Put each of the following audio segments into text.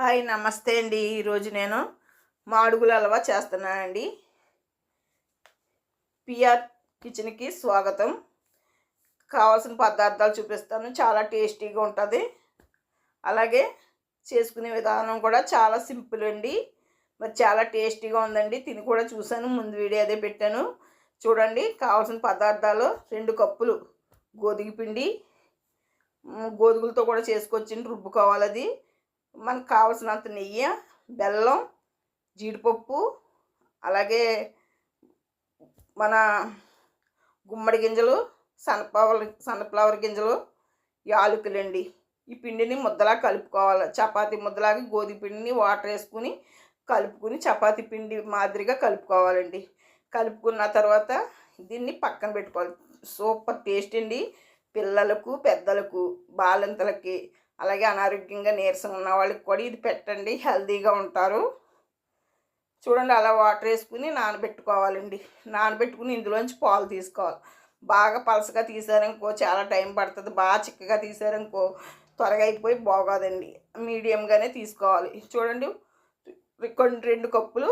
Hi నమస్తే అండి. ఈరోజు నేను మాడుగుల హల్వా చేస్తున్నానండి. పిఆర్ కిచెన్కి స్వాగతం. కావాల్సిన పదార్థాలు చూపిస్తాను. చాలా టేస్టీగా ఉంటుంది. అలాగే చేసుకునే విధానం కూడా చాలా సింపుల్ అండి. మరి చాలా టేస్టీగా ఉందండి. తిని కూడా చూశాను, ముందు వీడియో అదే పెట్టాను చూడండి. కావాల్సిన పదార్థాలు 2 కప్పులు గోధుమ పిండి, గోధుమలతో కూడా చేసుకోవచ్చండి, రుబ్బుకోవాలి. అది మనకు కావాల్సినంత నెయ్యి, బెల్లం, జీడిపప్పు, అలాగే మన గుమ్మడి గింజలు, సన్ఫ్లవర్ గింజలు, యాలకులండి. ఈ పిండిని ముద్దలా కలుపుకోవాలి. చపాతీ ముద్దలాగా గోధుమ పిండిని వాటర్ వేసుకుని కలుపుకుని చపాతీ పిండి మాదిరిగా కలుపుకోవాలండి. కలుపుకున్న తర్వాత దీన్ని పక్కన పెట్టుకోవాలి. సూపర్ టేస్ట్ అండి. పిల్లలకు, పెద్దలకు, బాలింతలకి, అలాగే అనారోగ్యంగా నీరసం ఉన్న వాళ్ళకి కూడా ఇది పెట్టండి, హెల్తీగా ఉంటారు. చూడండి, అలా వాటర్ వేసుకుని నానబెట్టుకోవాలండి. నానబెట్టుకుని ఇందులోంచి పాలు తీసుకోవాలి. బాగా పలసగా తీసారనుకో చాలా టైం పడుతుంది. బాగా చిక్కగా తీసారనుకో త్వరగా అయిపోయి బాగోదండి. మీడియంగానే తీసుకోవాలి. చూడండి, 2 కప్పులు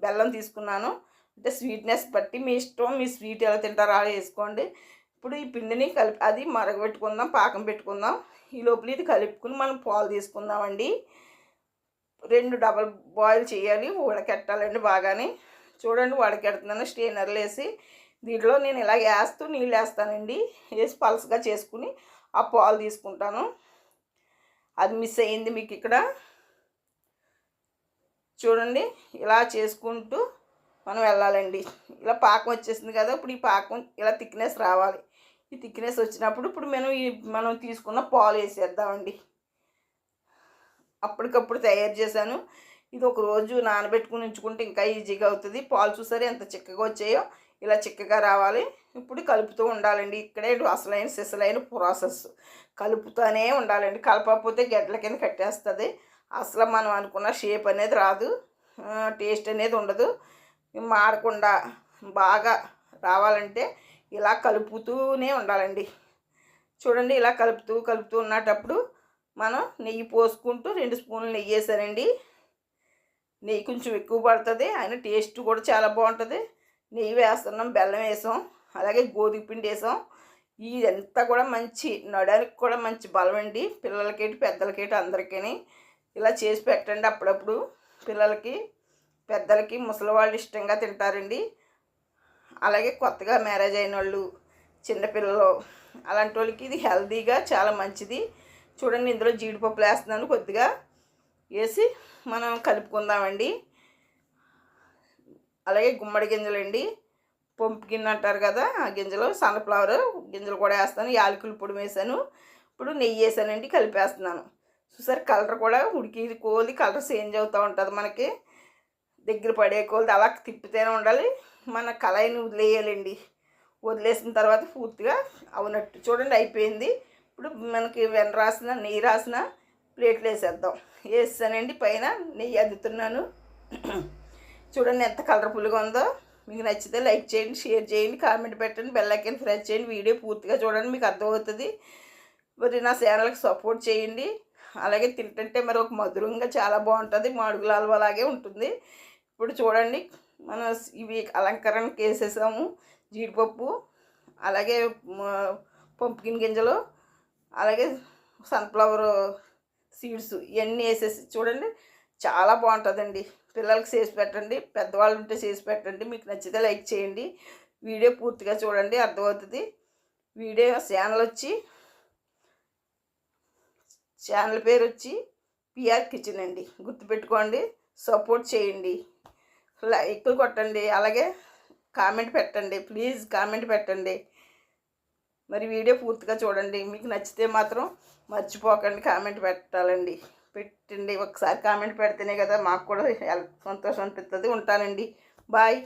బెల్లం తీసుకున్నాను. అంటే స్వీట్నెస్ బట్టి మీ ఇష్టం, మీ స్వీట్ ఎలా తింటారో అలా వేసుకోండి. ఇప్పుడు ఈ పిండిని కలిపి అది మరగబెట్టుకుందాం, పాకం పెట్టుకుందాం. ఈ లోపల ఇది కలుపుకుని మనం పాలు తీసుకుందామండి. 2 డబల్ బాయిల్ చేయాలి, ఉడకెట్టాలండి బాగానే. చూడండి, ఉడకెడుతున్నాను. స్ట్రైనర్లు వేసి దీంట్లో నేను ఇలా వేస్తూ నీళ్ళు వేస్తానండి. వేసి పలసగా చేసుకుని ఆ పాలు తీసుకుంటాను. అది మిస్ అయ్యింది మీకు ఇక్కడ. చూడండి, ఇలా చేసుకుంటూ మనం వెళ్ళాలండి. ఇలా పాకం వచ్చేసింది కదా. ఇప్పుడు ఈ పాకం ఇలా థిక్నెస్ రావాలి. ఈ థిక్నెస్ వచ్చినప్పుడు ఇప్పుడు మనం తీసుకున్న పాలు వేసేద్దామండి. అప్పటికప్పుడు తయారు చేశాను. ఇది ఒక రోజు నానబెట్టుకుని ఉంచుకుంటే ఇంకా ఈజీగా అవుతుంది. పాలు చూసారు ఎంత చిక్కగా వచ్చాయో, ఇలా చిక్కగా రావాలి. ఇప్పుడు కలుపుతూ ఉండాలండి. ఇక్కడే అసలైన సిసలైన ప్రాసెస్. కలుపుతూనే ఉండాలండి. కలపకపోతే గడ్డల కింద కట్టేస్తుంది. అసలు మనం అనుకున్న షేప్ అనేది రాదు, టేస్ట్ అనేది ఉండదు. మాడకుండా బాగా రావాలంటే ఇలా కలుపుతూనే ఉండాలండి. చూడండి, ఇలా కలుపుతూ ఉన్నప్పుడు మనం నెయ్యి పోసుకుంటూ 2 స్పూన్లు నెయ్యి వేసానండి. నెయ్యి కొంచెం ఎక్కువ పడుతుంది, ఆయన టేస్ట్ కూడా చాలా బాగుంటుంది. నెయ్యి వేస్తున్నాం, బెల్లం వేసాం, అలాగే గోధుమ పిండి వేసాం. ఇదంతా కూడా మంచి నడానికి కూడా మంచి బలం అండి. పిల్లలకేటి, పెద్దలకేటి, అందరికీ ఇలా చేసి పెట్టండి. అప్పుడప్పుడు పిల్లలకి, పెద్దలకి, ముసలి వాళ్ళు ఇష్టంగా తింటారండి. అలాగే కొత్తగా మ్యారేజ్ అయిన వాళ్ళు, చిన్నపిల్లలు, అలాంటి వాళ్ళకి ఇది హెల్తీగా చాలా మంచిది. చూడండి, ఇందులో జీడిపప్పులు వేస్తున్నాను. కొద్దిగా వేసి మనం కలుపుకుందామండి. అలాగే గుమ్మడి గింజలండి, పంపుకిన్ అంటారు కదా, ఆ గింజలు, సన్ఫ్లవర్ గింజలు కూడా వేస్తాను. యాలకుల పొడి వేసాను. ఇప్పుడు నెయ్యి వేసానండి, కలిపేస్తున్నాను. చూసారు, కలర్ కూడా ఉడికి కోది కలర్ చేంజ్ అవుతూ ఉంటుంది. మనకి దగ్గర పడే కోల్ది అలా తిప్పుతూనే ఉండాలి. మన కళాయిని వదిలేయాలండి. వదిలేసిన తర్వాత పూర్తిగా అవునట్టు. చూడండి, అయిపోయింది. ఇప్పుడు మనకి వెన్న రాసిన, నెయ్యి రాసిన ప్లేట్లు వేసేద్దాం. వేసానండి, పైన నెయ్యి అద్దుతున్నాను. చూడండి ఎంత కలర్ఫుల్గా ఉందో. మీకు నచ్చితే లైక్ చేయండి, షేర్ చేయండి, కామెంట్ పెట్టండి, బెల్ ఐకాన్ ప్రెస్ చేయండి. వీడియో పూర్తిగా చూడండి, మీకు అర్థమవుతుంది. మరి నా ఛానల్కి సపోర్ట్ చేయండి. అలాగే తింటుంటే మరి ఒక మధురంగా చాలా బాగుంటుంది. మాడుగుల హల్వా లాగే ఉంటుంది. ఇప్పుడు చూడండి, మనం ఇవి అలంకరణకి వేసేసాము. జీడిపప్పు, అలాగే పంపుకిన్ గింజలు, అలాగే సన్ఫ్లవర్ సీడ్స్ ఇవన్నీ వేసేసి చూడండి, చాలా బాగుంటుందండి. పిల్లలకి చేసి పెట్టండి, పెద్దవాళ్ళు ఉంటే చేసి పెట్టండి. మీకు నచ్చితే లైక్ చేయండి, వీడియో పూర్తిగా చూడండి, అర్థమవుతుంది. ఛానల్ పేరు వచ్చి పిఆర్ కిచెన్ అండి, గుర్తుపెట్టుకోండి. సపోర్ట్ చేయండి, లైక్లు కొట్టండి, అలాగే కామెంట్ పెట్టండి. ప్లీజ్ కామెంట్ పెట్టండి. మరి వీడియో పూర్తిగా చూడండి. మీకు నచ్చితే మాత్రం మర్చిపోకండి కామెంట్ పెట్టాలండి. పెట్టండి, ఒకసారి కామెంట్ పెడితేనే కదా మాకు కూడా సంతోషం అనిపిస్తుంది. ఉంటానండి, బాయ్.